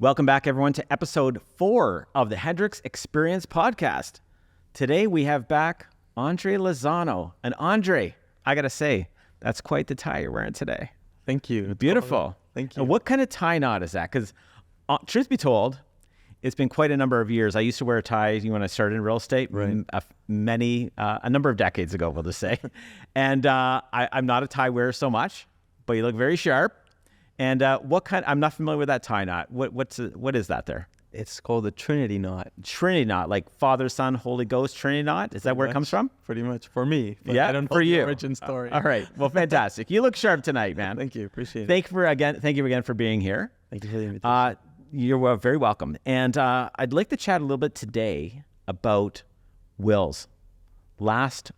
Welcome back, everyone, to episode 4 of the Hendriks Experience podcast. Today, we have back Andre Lozano. And Andre, I got to say, that's quite the tie you're wearing today. Thank you. Beautiful. Thank you. And what kind of tie knot is that? Because truth be told, it's been quite a number of years. I used to wear a tie when I started in real estate, Right. A number of decades ago, we'll just say. And I'm not a tie wearer so much, but you look very sharp. And I'm not familiar with that tie knot. What is that there? It's called the Trinity knot. Trinity knot, like Father, Son, Holy Ghost, Trinity knot? Is that where it comes from? Pretty much for me. But Yeah, I don't know for the you. origin story. All right. Well, fantastic. You look sharp tonight, man. Thank you. Appreciate it. Thank you again for being here. Thank you for the invitation. You're very welcome. And I'd like to chat a little bit today about wills. Last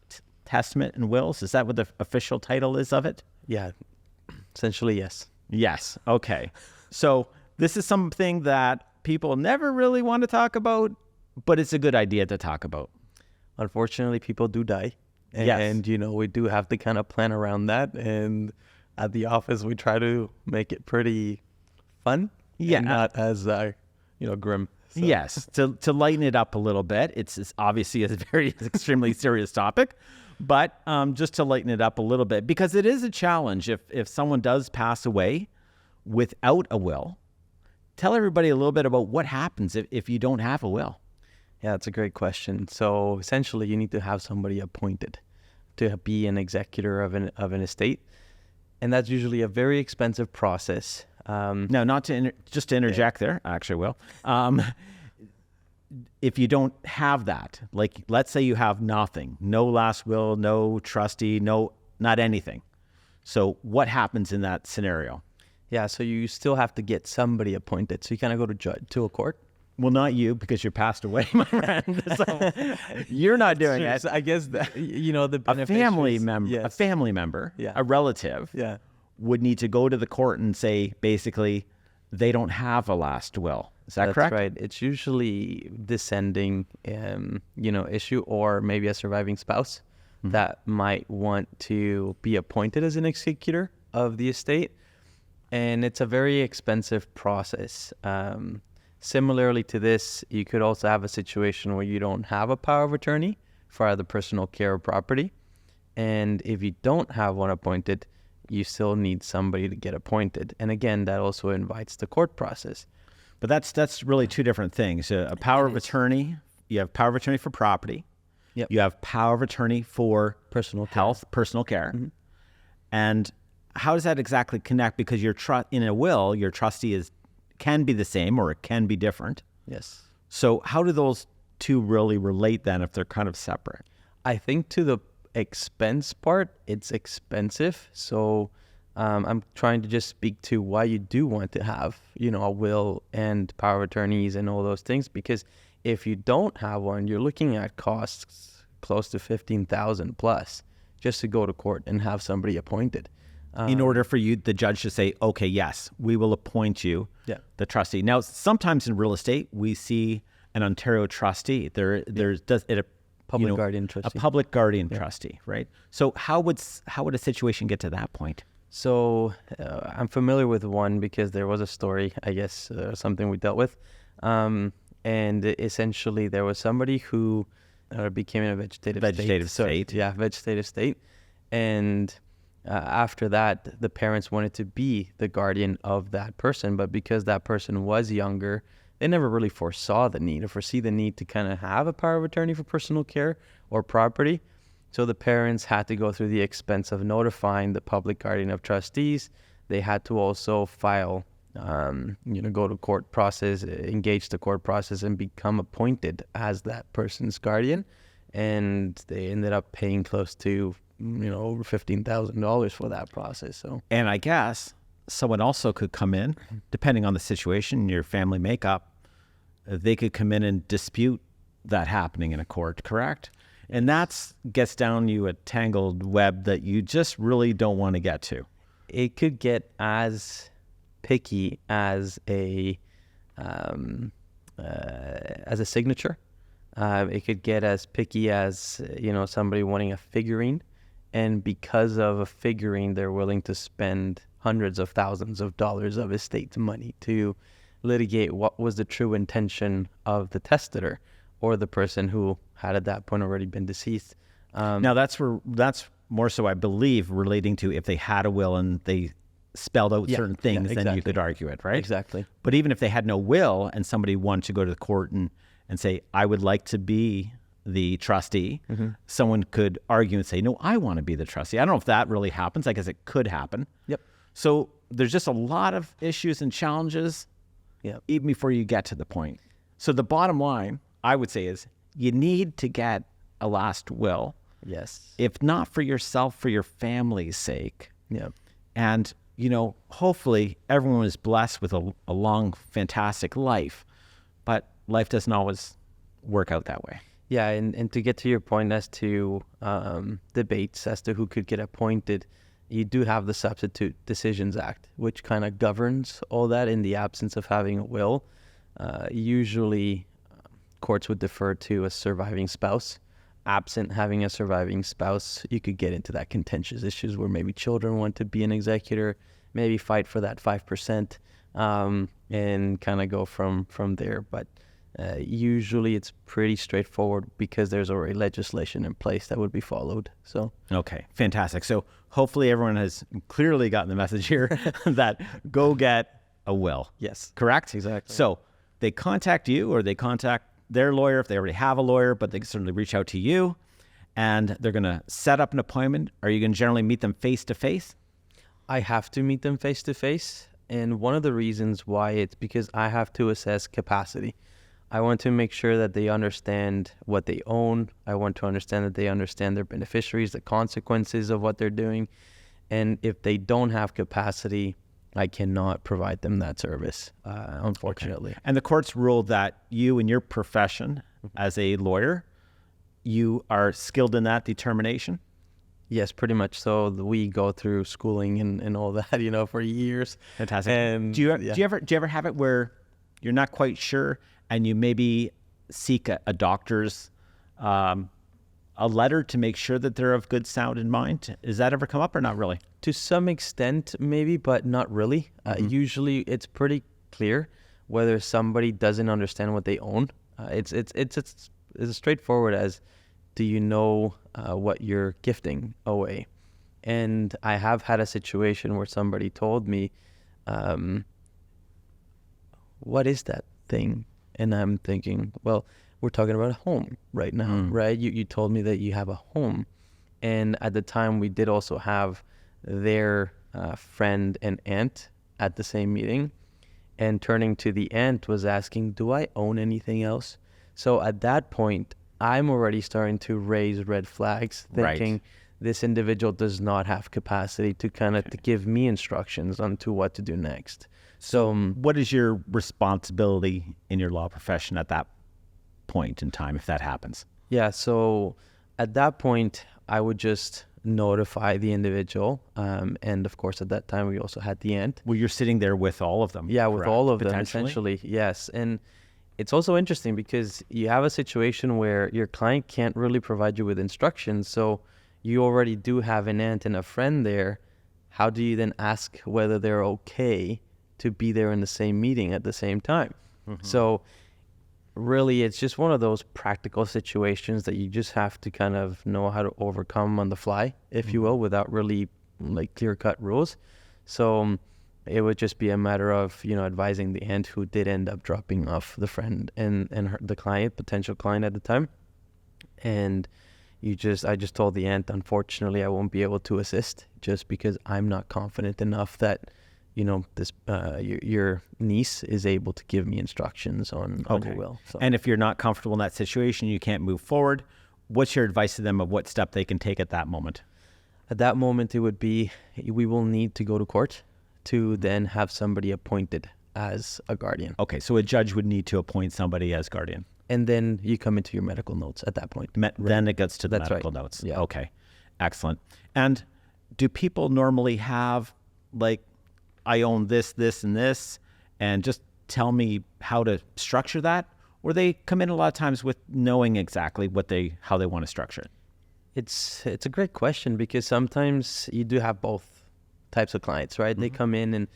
testament and wills. Is that what the official title is of it? Yeah. Essentially, yes. Yes. Okay. So this is something that people never really want to talk about, but it's a good idea to talk about. Unfortunately, people do die. Yes. And, we do have to kind of plan around that. And at the office, we try to make it pretty fun. Yeah. And not as, grim. So. Yes. To lighten it up a little bit. It's obviously a very extremely serious topic, but just to lighten it up a little bit, because it is a challenge if someone does pass away without a will. Tell everybody a little bit about what happens if you don't have a will. Yeah, that's a great question. So essentially, you need to have somebody appointed to be an executor of an estate, and that's usually a very expensive process. Now, not to just to interject there, I actually will. If you don't have that, like let's say you have nothing, no last will, no trustee, not anything. So what happens in that scenario? Yeah, so you still have to get somebody appointed. So you kind of go to a court. Well, not you, because you passed away, my friend. So you're not doing it. So I guess that, the A family member, yes. Yeah. Yeah. A relative, Yeah. would need to go to the court and say, basically, they don't have a last will. Is that correct? That's right. It's usually descending, issue, or maybe a surviving spouse that might want to be appointed as an executor of the estate. And it's a very expensive process. Similarly to this, you could also have a situation where you don't have a power of attorney for either personal care or property. And if you don't have one appointed, you still need somebody to get appointed. And again, that also invites the court process. But that's really two different things. A power of attorney, you have power of attorney for property. Yep. You have power of attorney for Personal care. health, personal care. Mm-hmm. And how does that exactly connect? Because in a will, your trustee can be the same or it can be different. Yes. So how do those two really relate then if they're kind of separate? I think to the expense part, it's expensive. So I'm trying to just speak to why you do want to have, a will and power of attorneys and all those things. Because if you don't have one, you're looking at costs close to $15,000 plus just to go to court and have somebody appointed. In order for the judge to say, okay, yes, we will appoint you, the trustee. Now, sometimes in real estate, we see an Ontario trustee. There's a Public guardian trustee. A public guardian trustee, right? So how would a situation get to that point? So I'm familiar with one because there was a story, I guess, something we dealt with. And essentially there was somebody who became a vegetative state. Yeah, vegetative state. And after that, the parents wanted to be the guardian of that person. But because that person was younger, they never really foresee the need to kind of have a power of attorney for personal care or property. So the parents had to go through the expense of notifying the public guardian of trustees. They had to also file, go to court process, engage the court process, and become appointed as that person's guardian. And they ended up paying close to, over $15,000 for that process. So, and I guess someone also could come in, depending on the situation, your family makeup, they could come in and dispute that happening in a court, correct? And that gets down you a tangled web that you just really don't want to get to. It could get as picky as a signature. It could get as picky as, somebody wanting a figurine. And because of a figurine, they're willing to spend hundreds of thousands of dollars of estate money to litigate what was the true intention of the testator or the person who had at that point already been deceased. Now that's more so, I believe, relating to if they had a will and they spelled out certain things, then you could argue it, right? Exactly. But even if they had no will and somebody wanted to go to the court and say, I would like to be the trustee, someone could argue and say, no, I want to be the trustee. I don't know if that really happens. I guess it could happen. Yep. So there's just a lot of issues and challenges even before you get to the point. So the bottom line, I would say, is you need to get a last will. Yes. If not for yourself, for your family's sake. Yeah. And, hopefully everyone is blessed with a long, fantastic life. But life doesn't always work out that way. Yeah, and to get to your point as to debates as to who could get appointed, you do have the Substitute Decisions Act, which kind of governs all that in the absence of having a will. Usually, courts would defer to a surviving spouse. Absent having a surviving spouse, you could get into that contentious issues where maybe children want to be an executor, maybe fight for that 5%, and kind of go from there. But usually it's pretty straightforward because there's already legislation in place that would be followed. So okay, fantastic. So hopefully everyone has clearly gotten the message here that go get a will. Yes, correct? Exactly. So they contact you or they contact their lawyer if they already have a lawyer, but they can certainly reach out to you and they're going to set up an appointment. Are you going to generally meet them face to face? I have to meet them face to face. And one of the reasons why, it's because I have to assess capacity. I want to make sure that they understand what they own. I want to understand that they understand their beneficiaries, the consequences of what they're doing. And if they don't have capacity, I cannot provide them that service, unfortunately. Okay. And the courts ruled that you in your profession as a lawyer, you are skilled in that determination? Yes, pretty much so. We go through schooling and all that, for years. Fantastic. And do you ever have it where you're not quite sure and you maybe seek a doctor's a letter to make sure that they're of good sound in mind? Does that ever come up or not really? To some extent, maybe, but not really. Usually it's pretty clear whether somebody doesn't understand what they own. It's as straightforward as, do you know what you're gifting away? And I have had a situation where somebody told me, what is that thing? And I'm thinking, well, we're talking about a home right now, right? You told me that you have a home. And at the time, we did also have their friend and aunt at the same meeting. And turning to the aunt was asking, do I own anything else? So at that point, I'm already starting to raise red flags, thinking this individual does not have capacity to kind of to give me instructions on to what to do next. So what is your responsibility in your law profession at that point in time if that happens? Yeah, so at that point, I would just notify the individual. And of course, at that time, we also had the aunt. Well, you're sitting there with all of them. Yeah, with all of them, essentially. Yes. And it's also interesting because you have a situation where your client can't really provide you with instructions. So you already do have an aunt and a friend there. How do you then ask whether they're okay to be there in the same meeting at the same time? So really, it's just one of those practical situations that you just have to kind of know how to overcome on the fly, if you will, without really like clear-cut rules. So it would just be a matter of, advising the aunt who did end up dropping off the friend and the client, potential client at the time. And I just told the aunt, unfortunately, I won't be able to assist just because I'm not confident enough that this your niece is able to give me instructions on the will. So. And if you're not comfortable in that situation, you can't move forward. What's your advice to them of what step they can take at that moment? At that moment, it would be, we will need to go to court to then have somebody appointed as a guardian. Okay, so a judge would need to appoint somebody as guardian. And then you come into your medical notes at that point. Then it gets to the medical notes. Yeah. Okay, excellent. And do people normally have I own this, this, and this, and just tell me how to structure that? Or they come in a lot of times with knowing exactly how they want to structure it? It's a great question because sometimes you do have both types of clients, right? They come in and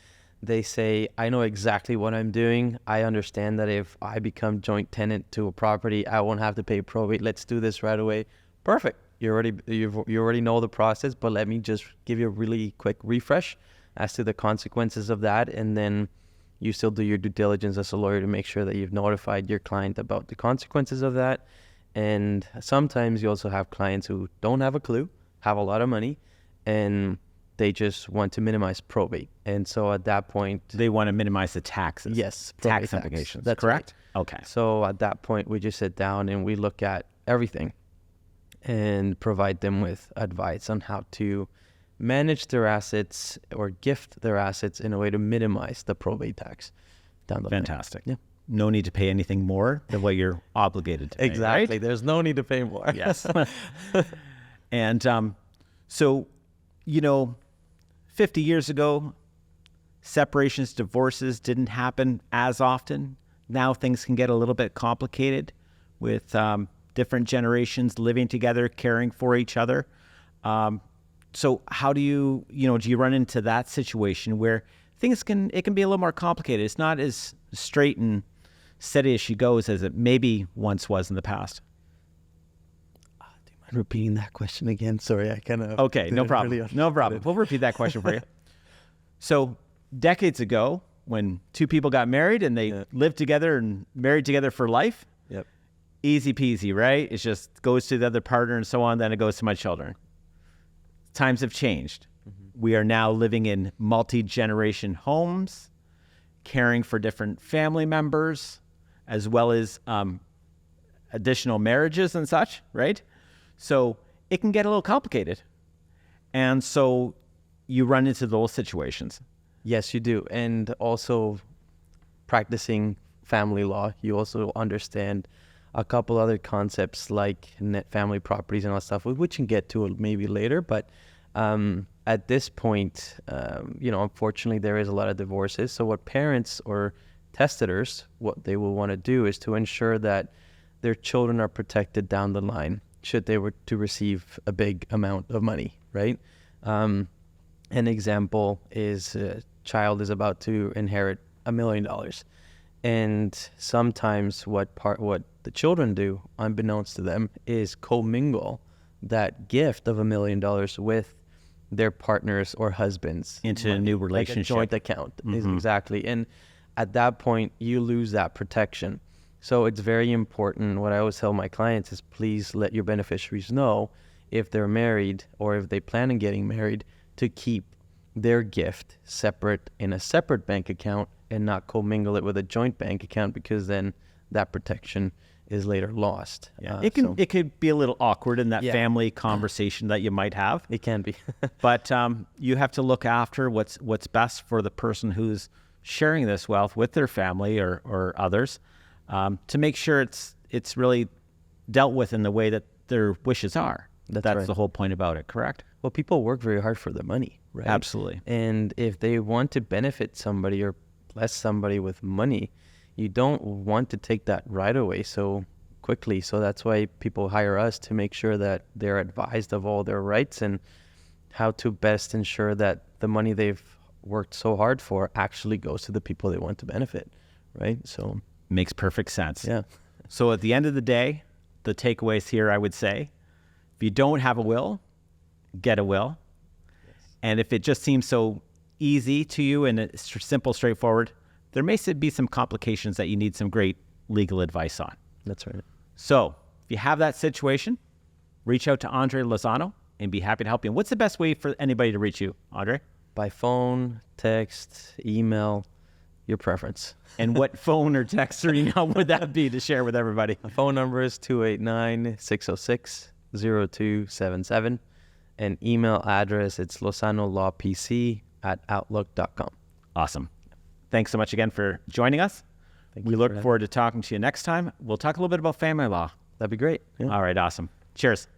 They say, I know exactly what I'm doing. I understand that if I become joint tenant to a property, I won't have to pay probate. Let's do this right away. Perfect. You already know the process, but let me just give you a really quick refresh as to the consequences of that. And then you still do your due diligence as a lawyer to make sure that you've notified your client about the consequences of that. And sometimes you also have clients who don't have a clue, have a lot of money, and they just want to minimize probate. And so at that point, they want to minimize the taxes. Yes. Tax implications. That's correct? Right. Okay. So at that point, we just sit down and we look at everything and provide them with advice on how to manage their assets or gift their assets in a way to minimize the probate tax down the line. Fantastic. Yeah. No need to pay anything more than what you're obligated to pay. Exactly. Right? There's no need to pay more. Yes. And so, 50 years ago, separations, divorces didn't happen as often. Now things can get a little bit complicated with different generations living together, caring for each other. So how do you run into that situation where it can be a little more complicated? It's not as straight and steady as she goes as it maybe once was in the past. Do you mind repeating that question again? Sorry, I kind of... Okay, no problem. No problem. We'll repeat that question for you. So decades ago, when two people got married and they lived together and married together for life, Yep. easy peasy, right? It just goes to the other partner and so on, then it goes to my children. Times have changed. Mm-hmm. We are now living in multi-generation homes, caring for different family members, as well as additional marriages and such, right? So it can get a little complicated. And so you run into those situations. Yes, you do. And also practicing family law, you also understand a couple other concepts like net family properties and all that stuff, which we can get to maybe later. But at this point, unfortunately, there is a lot of divorces. So what parents or testators, what they will want to do is to ensure that their children are protected down the line should they were to receive a big amount of money, right? An example is a child is about to inherit $1 million. And sometimes what the children do, unbeknownst to them, is commingle that gift of $1 million with their partners or husbands into a new relationship. Like a joint account. Mm-hmm. Exactly. And at that point, you lose that protection. So it's very important. What I always tell my clients is please let your beneficiaries know if they're married or if they plan on getting married to keep their gift separate in a separate bank account and not commingle it with a joint bank account, because then that protection is later lost. Yeah. It could be a little awkward in that family conversation that you might have. It can be. But you have to look after what's best for the person who's sharing this wealth with their family or others, to make sure it's really dealt with in the way that their wishes are. That's right. The whole point about it, correct? Well, people work very hard for their money, right? Absolutely. And if they want to benefit somebody or bless somebody with money, you don't want to take that right away so quickly. So that's why people hire us to make sure that they're advised of all their rights and how to best ensure that the money they've worked so hard for actually goes to the people they want to benefit, right? So makes perfect sense. Yeah. So at the end of the day, the takeaways here, I would say, if you don't have a will, get a will. Yes. And if it just seems so easy to you and it's simple, straightforward, there may be some complications that you need some great legal advice on. That's right. So if you have that situation, reach out to Andre Lozano and be happy to help you. And what's the best way for anybody to reach you, Andre? By phone, text, email, your preference. And what phone or text or email would that be to share with everybody? My phone number is 289-606-0277. And email address, it's lozanolowpc@outlook.com. Awesome. Thanks so much again for joining us. We look forward to talking to you next time. We'll talk a little bit about family law. That'd be great. Yeah. All right, awesome. Cheers.